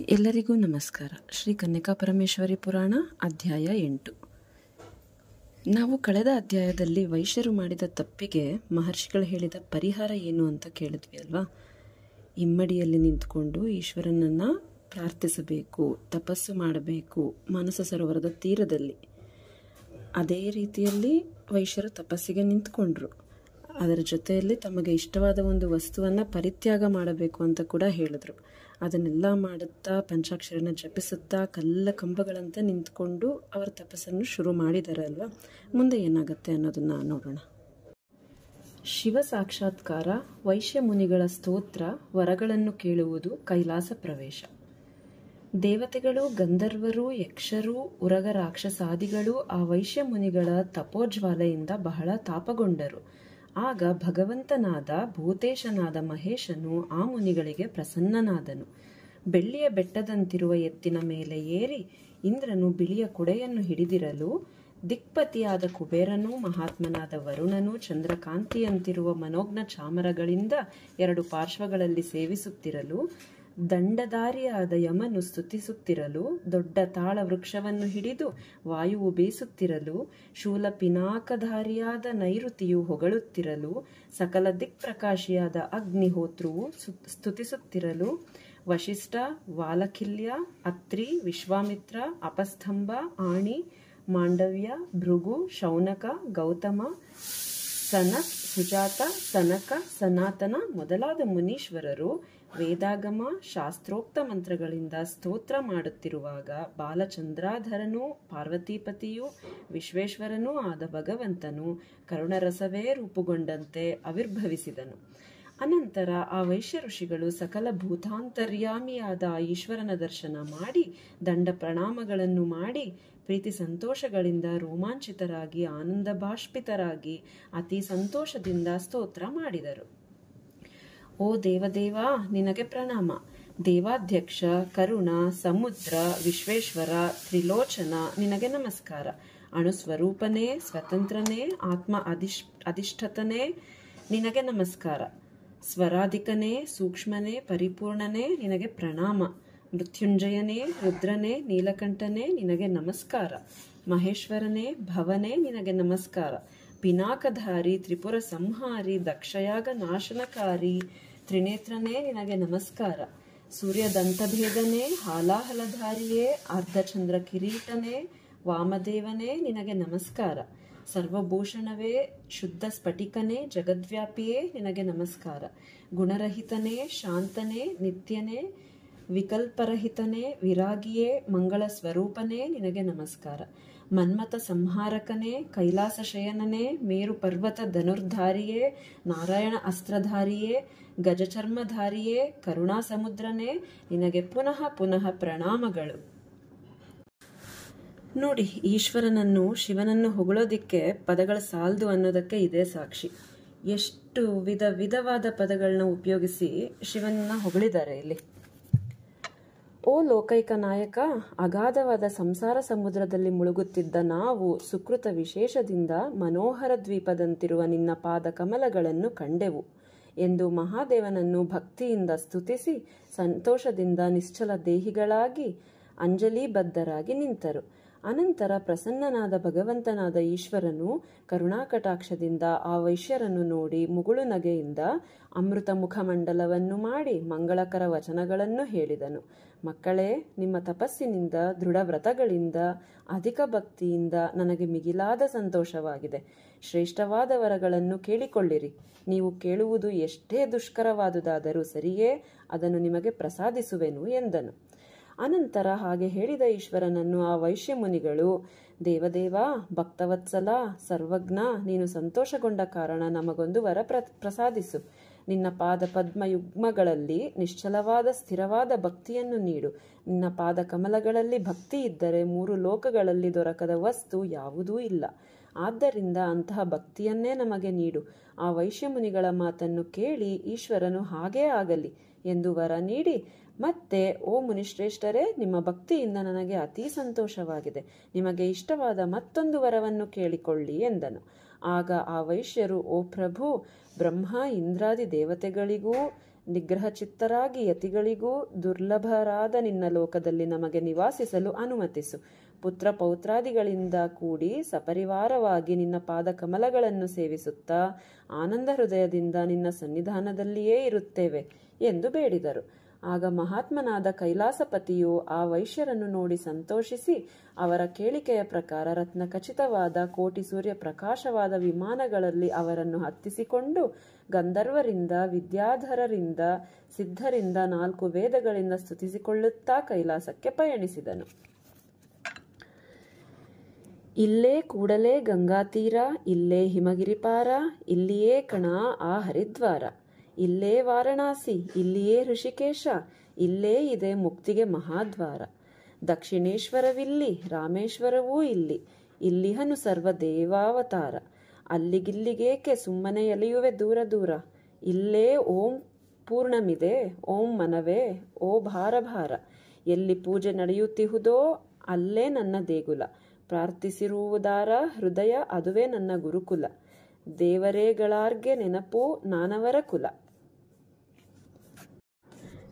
ಎಲ್ಲರಿಗೂ ನಮಸ್ಕಾರ. ಶ್ರೀ ಕನ್ಯಕಾ ಪರಮೇಶ್ವರಿ ಪುರಾಣ ಅಧ್ಯಾಯ 8. ನಾವು ಕಳೆದ ಅಧ್ಯಾಯದಲ್ಲಿ ವೈಶ್ಯರು ಮಾಡಿದ ತಪ್ಪಿಗೆ ಮಹರ್ಷಿಗಳು ಹೇಳಿದ ಪರಿಹಾರ ಏನು ಅಂತ ಕೇಳಿದ್ವಿ ಅಲ್ವಾ. ಇಮ್ಮಡಿಯಲ್ಲಿ ನಿಂತ್ಕೊಂಡು ಈಶ್ವರನನ್ನು ಪ್ರಾರ್ಥಿಸಬೇಕು, ತಪಸ್ಸು ಮಾಡಬೇಕು ಮಾನಸ ಸರೋವರದ ತೀರದಲ್ಲಿ. ಅದೇ ರೀತಿಯಲ್ಲಿ ವೈಶ್ಯರು ತಪಸ್ಸಿಗೆ ನಿಂತ್ಕೊಂಡ್ರು. ಅದರ ಜೊತೆಯಲ್ಲಿ ತಮಗೆ ಇಷ್ಟವಾದ ಒಂದು ವಸ್ತುವನ್ನು ಪರಿತ್ಯಾಗ ಮಾಡಬೇಕು ಅಂತ ಕೂಡ ಹೇಳಿದ್ರು. ಅದನ್ನೆಲ್ಲ ಮಾಡುತ್ತಾ ಪಂಚಾಕ್ಷರನ ಜಪಿಸುತ್ತಾ ಕಲ್ಲ ಕಂಬಗಳಂತೆ ನಿಂತ್ಕೊಂಡು ಅವರ ತಪಸ್ಸನ್ನು ಶುರು ಮಾಡಿದ್ದಾರೆ ಅಲ್ವಾ. ಮುಂದೆ ಏನಾಗುತ್ತೆ ಅನ್ನೋದನ್ನ ನೋಡೋಣ. ಶಿವ ಸಾಕ್ಷಾತ್ಕಾರ, ವೈಶ್ಯ ಮುನಿಗಳ ಸ್ತೋತ್ರ, ವರಗಳನ್ನು ಕೇಳುವುದು, ಕೈಲಾಸ ಪ್ರವೇಶ. ದೇವತೆಗಳು, ಗಂಧರ್ವರು, ಯಕ್ಷರು, ಉರಗ ರಾಕ್ಷಸಾದಿಗಳು ಆ ವೈಶ್ಯ ಮುನಿಗಳ ತಪೋಜ್ವಾಲೆಯಿಂದ ಬಹಳ ತಾಪಗೊಂಡರು. ಆಗ ಭಗವಂತನಾದ ಭೂತೇಶನಾದ ಮಹೇಶನು ಆ ಮುನಿಗಳಿಗೆ ಪ್ರಸನ್ನನಾದನು. ಬೆಳ್ಳಿಯ ಬೆಟ್ಟದಂತಿರುವ ಎತ್ತಿನ ಮೇಲೆ ಏರಿ ಇಂದ್ರನು ಬಿಳಿಯ ಕೊಡೆಯನ್ನು ಹಿಡಿದಿರಲು, ದಿಕ್ಪತಿಯಾದ ಕುಬೇರನು, ಮಹಾತ್ಮನಾದ ವರುಣನು ಚಂದ್ರಕಾಂತಿಯಂತಿರುವ ಮನೋಜ್ಞ ಚಾಮರಗಳಿಂದ ಎರಡು ಪಾರ್ಶ್ವಗಳಲ್ಲಿ ಸೇವಿಸುತ್ತಿರಲು, ದಂಡಧಾರಿಯಾದ ಯಮನು ಸ್ತುತಿಸುತ್ತಿರಲು, ದೊಡ್ಡ ತಾಳ ವೃಕ್ಷವನ್ನು ಹಿಡಿದು ವಾಯುವು ಬೇಸುತ್ತಿರಲು, ಶೂಲ ಪಿನಾಕಧಾರಿಯಾದ ನೈಋತಿಯು ಹೊಗಳುತ್ತಿರಲು, ಸಕಲ ದಿಕ್ಪ್ರಕಾಶಿಯಾದ ಅಗ್ನಿಹೋತ್ರುವು ಸ್ತುತಿಸುತ್ತಿರಲು, ವಶಿಷ್ಠ, ವಾಲಕಿಲ್ಯ, ಅತ್ರಿ, ವಿಶ್ವಾಮಿತ್ರ, ಅಪಸ್ತಂಭ, ಆಣಿ, ಮಾಂಡವ್ಯ, ಭೃಗು, ಶೌನಕ, ಗೌತಮ, ಸನತ್, ಸುಜಾತ, ಸನಕ, ಸನಾತನ ಮೊದಲಾದ ಮುನೀಶ್ವರರು ವೇದಾಗಮ ಶಾಸ್ತ್ರೋಕ್ತ ಮಂತ್ರಗಳಿಂದ ಸ್ತೋತ್ರ ಮಾಡುತ್ತಿರುವಾಗ, ಬಾಲಚಂದ್ರಾಧರನೂ ಪಾರ್ವತೀಪತಿಯೂ ವಿಶ್ವೇಶ್ವರನೂ ಆದ ಭಗವಂತನು ಕರುಣರಸವೇ ರೂಪುಗೊಂಡಂತೆ ಆವಿರ್ಭವಿಸಿದನು. ಅನಂತರ ಆ ವೈಶ್ಯ ಋಷಿಗಳು ಸಕಲ ಭೂತಾಂತರ್ಯಾಮಿಯಾದ ಆ ಈಶ್ವರನ ದರ್ಶನ ಮಾಡಿ ದಂಡ ಪ್ರಣಾಮಗಳನ್ನು ಮಾಡಿ ಪ್ರೀತಿ ಸಂತೋಷಗಳಿಂದ ರೋಮಾಂಚಿತರಾಗಿ ಆನಂದ ಬಾಷ್ಪಿತರಾಗಿ ಅತಿ ಸಂತೋಷದಿಂದ ಸ್ತೋತ್ರ ಮಾಡಿದರು. ಓ ದೇವದೇವ, ನಿನಗೆ ಪ್ರಣಾಮ. ದೇವಾಧ್ಯಕ್ಷ, ಕರುಣ, ಸಮುದ್ರ, ವಿಶ್ವೇಶ್ವರ, ತ್ರಿಲೋಚನ, ನಿನಗೆ ನಮಸ್ಕಾರ. ಅಣುಸ್ವರೂಪನೇ, ಸ್ವತಂತ್ರನೇ, ಆತ್ಮ ಅಧಿಷ್ಠತನೇ, ನಿನಗೆ ನಮಸ್ಕಾರ. ಸ್ವರಾಧಿಕನೇ, ಸೂಕ್ಷ್ಮನೇ, ಪರಿಪೂರ್ಣನೇ, ನಿನಗೆ ಪ್ರಣಾಮ. ಮೃತ್ಯುಂಜಯನೇ, ರುದ್ರನೇ, ನೀಲಕಂಠನೇ, ನಿನಗೆ ನಮಸ್ಕಾರ. ಮಹೇಶ್ವರನೇ, ಭವನೇ, ನಿನಗೆ ನಮಸ್ಕಾರ. ಪಿನಾಕಧಾರಿ, ತ್ರಿಪುರ ಸಂಹಾರಿ, ದಕ್ಷಯಾಗ ನಾಶನಕಾರಿ, ತ್ರಿನೇತ್ರನೇ, ನಿನಗೆ ನಮಸ್ಕಾರ. ಸೂರ್ಯದಂತಭೇದನೇ, ಹಾಲಾಹಲಧಾರಿಯೇ, ಅರ್ಧಚಂದ್ರ ಕಿರೀಟನೇ, ವಾಮದೇವನೇ, ನಿನಗೆ ನಮಸ್ಕಾರ. ಸರ್ವಭೂಷಣವೇ, ಶುದ್ಧ ಸ್ಫಟಿಕನೇ, ಜಗದ್ವ್ಯಾಪಿಯೇ, ನಿನಗೆ ನಮಸ್ಕಾರ. ಗುಣರಹಿತನೇ, ಶಾಂತನೇ, ನಿತ್ಯನೇ, ವಿಕಲ್ಪರಹಿತನೇ, ವಿರಾಗಿಯೇ, ಮಂಗಳ ಸ್ವರೂಪನೇ, ನಿನಗೆ ನಮಸ್ಕಾರ. ಮನ್ಮಥ ಸಂಹಾರಕನೇ, ಕೈಲಾಸ ಶಯನನೇ, ಮೇರು ಪರ್ವತ ಧನುರ್ಧಾರಿಯೇ, ನಾರಾಯಣ ಅಸ್ತ್ರಧಾರಿಯೇ, ಗಜಚರ್ಮಧಾರಿಯೇ, ಕರುಣಾ ಸಮುದ್ರನೇ, ನಿನಗೆ ಪುನಃ ಪುನಃ ಪ್ರಣಾಮಗಳು. ನೋಡಿ, ಈಶ್ವರನನ್ನು, ಶಿವನನ್ನು ಹೊಗಳೋದಿಕ್ಕೆ ಪದಗಳ ಸಾಲದು ಅನ್ನೋದಕ್ಕೆ ಇದೇ ಸಾಕ್ಷಿ. ಎಷ್ಟು ವಿಧವಾದ ಪದಗಳನ್ನ ಉಪಯೋಗಿಸಿ ಶಿವನನ್ನ ಹೊಗಳಿದ್ದಾರೆ ಇಲ್ಲಿ. ಓ ಲೋಕೈಕ ನಾಯಕ, ಅಗಾಧವಾದ ಸಂಸಾರ ಸಮುದ್ರದಲ್ಲಿ ಮುಳುಗುತ್ತಿದ್ದ ನಾವು ಸುಕೃತ ವಿಶೇಷದಿಂದ ಮನೋಹರ ದ್ವೀಪದಂತಿರುವ ನಿನ್ನ ಪಾದ ಕಮಲಗಳನ್ನು ಕಂಡೆವು ಎಂದು ಮಹಾದೇವನನ್ನು ಭಕ್ತಿಯಿಂದ ಸ್ತುತಿಸಿ ಸಂತೋಷದಿಂದ ನಿಶ್ಚಲ ದೇಹಿಗಳಾಗಿ ಅಂಜಲಿಬದ್ಧರಾಗಿ ನಿಂತರು. ಅನಂತರ ಪ್ರಸನ್ನನಾದ ಭಗವಂತನಾದ ಈಶ್ವರನು ಕರುಣಾಕಟಾಕ್ಷದಿಂದ ಆ ವೈಶ್ಯರನ್ನು ನೋಡಿ ಮುಗುಳು ನಗೆಯಿಂದ ಅಮೃತ ಮುಖಮಂಡಲವನ್ನು ಮಾಡಿ ಮಂಗಳಕರ ವಚನಗಳನ್ನು ಹೇಳಿದನು. ಮಕ್ಕಳೇ, ನಿಮ್ಮ ತಪಸ್ಸಿನಿಂದ, ದೃಢವ್ರತಗಳಿಂದ, ಅಧಿಕ ಭಕ್ತಿಯಿಂದ ನನಗೆ ಮಿಗಿಲಾದ ಸಂತೋಷವಾಗಿದೆ. ಶ್ರೇಷ್ಠವಾದ ವರಗಳನ್ನು ಕೇಳಿಕೊಳ್ಳಿರಿ. ನೀವು ಕೇಳುವುದು ಎಷ್ಟೇ ದುಷ್ಕರವಾದುದಾದರೂ ಸರಿಯೇ, ಅದನ್ನು ನಿಮಗೆ ಪ್ರಸಾದಿಸುವೆನು ಎಂದನು. ಅನಂತರ ಹಾಗೆ ಹೇಳಿದ ಈಶ್ವರನನ್ನು ಆ ವೈಶ್ಯ ಮುನಿಗಳು, ದೇವದೇವ, ಭಕ್ತವತ್ಸಲ, ಸರ್ವಜ್ಞ, ನೀನು ಸಂತೋಷಗೊಂಡ ಕಾರಣ ನಮಗೊಂದು ವರ ಪ್ರಸಾದಿಸು. ನಿನ್ನ ಪಾದ ಪದ್ಮಯುಗ್ಮಗಳಲ್ಲಿ ನಿಶ್ಚಲವಾದ ಸ್ಥಿರವಾದ ಭಕ್ತಿಯನ್ನು ನೀಡು. ನಿನ್ನ ಪಾದ ಕಮಲಗಳಲ್ಲಿ ಭಕ್ತಿ ಇದ್ದರೆ ಮೂರು ಲೋಕಗಳಲ್ಲಿ ದೊರಕದ ವಸ್ತು ಯಾವುದೂ ಇಲ್ಲ. ಆದ್ದರಿಂದ ಅಂತಹ ಭಕ್ತಿಯನ್ನೇ ನಮಗೆ ನೀಡು. ಆ ವೈಶ್ಯ ಮುನಿಗಳ ಮಾತನ್ನು ಕೇಳಿ ಈಶ್ವರನು ಹಾಗೇ ಆಗಲಿ ಎಂದು ವರ ನೀಡಿ, ಮತ್ತೆ ಓ ಮುನಿಶ್ರೇಷ್ಠರೇ, ನಿಮ್ಮ ಭಕ್ತಿಯಿಂದ ನನಗೆ ಅತಿ ಸಂತೋಷವಾಗಿದೆ. ನಿಮಗೆ ಇಷ್ಟವಾದ ಮತ್ತೊಂದು ವರವನ್ನು ಕೇಳಿಕೊಳ್ಳಿ ಎಂದನು. ಆಗ ಆ ವೈಶ್ಯರು, ಓ ಪ್ರಭು, ಬ್ರಹ್ಮ ಇಂದ್ರಾದಿ ದೇವತೆಗಳಿಗೂ ನಿಗ್ರಹ ಚಿತ್ತರಾಗಿ ಯತಿಗಳಿಗೂ ದುರ್ಲಭರಾದ ನಿನ್ನ ಲೋಕದಲ್ಲಿ ನಮಗೆ ನಿವಾಸಿಸಲು ಅನುಮತಿಸು. ಪುತ್ರ ಪೌತ್ರಾದಿಗಳಿಂದ ಕೂಡಿ ಸಪರಿವಾರವಾಗಿ ನಿನ್ನ ಪಾದ ಕಮಲಗಳನ್ನು ಸೇವಿಸುತ್ತಾ ಆನಂದ ಹೃದಯದಿಂದ ನಿನ್ನ ಸನ್ನಿಧಾನದಲ್ಲಿಯೇ ಇರುತ್ತೇವೆ ಎಂದು ಬೇಡಿದರು. ಆಗ ಮಹಾತ್ಮನಾದ ಕೈಲಾಸಪತಿಯು ಆ ವೈಶ್ಯರನ್ನು ನೋಡಿ ಸಂತೋಷಿಸಿ ಅವರ ಕೇಳಿಕೆಯ ಪ್ರಕಾರ ರತ್ನ ಖಚಿತವಾದ ಕೋಟಿ ಸೂರ್ಯ ಪ್ರಕಾಶವಾದ ವಿಮಾನಗಳಲ್ಲಿ ಅವರನ್ನು ಹತ್ತಿಸಿಕೊಂಡು ಗಂಧರ್ವರಿಂದ, ವಿದ್ಯಾಧರರಿಂದ, ಸಿದ್ಧರಿಂದ, 4 ವೇದಗಳಿಂದ ಸ್ತುತಿಸಿಕೊಳ್ಳುತ್ತಾ ಕೈಲಾಸಕ್ಕೆ ಪಯಣಿಸಿದನು. ಇಲ್ಲೇ ಕೂಡಲೇ ಗಂಗಾತೀರ, ಇಲ್ಲೇ ಹಿಮಗಿರಿಪಾರ, ಇಲ್ಲಿಯೇ ಕಣ ಆ ಹರಿದ್ವಾರ, ಇಲ್ಲೇ ವಾರಣಾಸಿ, ಇಲ್ಲಿಯೇ ಋಷಿಕೇಶ, ಇಲ್ಲೇ ಇದೆ ಮುಕ್ತಿಗೆ ಮಹಾದ್ವಾರ. ದಕ್ಷಿಣೇಶ್ವರವಿಲ್ಲಿ, ರಾಮೇಶ್ವರವೂ ಇಲ್ಲಿ, ಇಲ್ಲಿಹನು ಸರ್ವ ದೇವಾವತಾರ. ಅಲ್ಲಿಗಿಲ್ಲಿಗೇಕೆ ಸುಮ್ಮನೆ ಎಲೆಯುವೆ ದೂರ ದೂರ, ಇಲ್ಲೇ ಓಂ ಪೂರ್ಣಮಿದೆ, ಓಂ ಮನವೇ ಓ ಭಾರ ಭಾರ. ಎಲ್ಲಿ ಪೂಜೆ ನಡೆಯುತ್ತಿಹುದೋ ಅಲ್ಲೇ ನನ್ನ ದೇಗುಲ, ಪ್ರಾರ್ಥಿಸಿರುವುದಾರ ಹೃದಯ ಅದುವೇ ನನ್ನ ಗುರುಕುಲ. ದೇವರೇಗಳಾರ್ಗೆ ನೆನಪು ನಾನವರ ಕುಲ.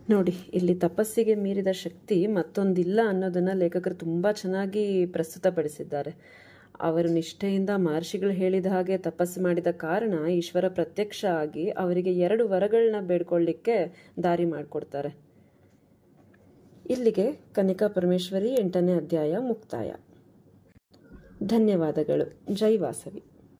ನೋಡಿ, ಇಲ್ಲಿ ತಪಸ್ಸಿಗೆ ಮೀರಿದ ಶಕ್ತಿ ಮತ್ತೊಂದಿಲ್ಲ ಅನ್ನೋದನ್ನ ಲೇಖಕರು ತುಂಬಾ ಚೆನ್ನಾಗಿ ಪ್ರಸ್ತುತಪಡಿಸಿದ್ದಾರೆ. ಅವರು ನಿಷ್ಠೆಯಿಂದ ಮಹರ್ಷಿಗಳು ಹೇಳಿದ ಹಾಗೆ ತಪಸ್ಸು ಮಾಡಿದ ಕಾರಣ ಈಶ್ವರ ಪ್ರತ್ಯಕ್ಷ ಆಗಿ ಅವರಿಗೆ 2 ವರಗಳನ್ನ ಬೇಡ್ಕೊಳ್ಳಿಕ್ಕೆ ದಾರಿ ಮಾಡಿಕೊಡ್ತಾರೆ. ಇಲ್ಲಿಗೆ ಕನ್ನಿಕಾ ಪರಮೇಶ್ವರಿ 8ನೇ ಅಧ್ಯಾಯ ಮುಕ್ತಾಯ. ಧನ್ಯವಾದಗಳು. ಜೈ ವಾಸವಿ.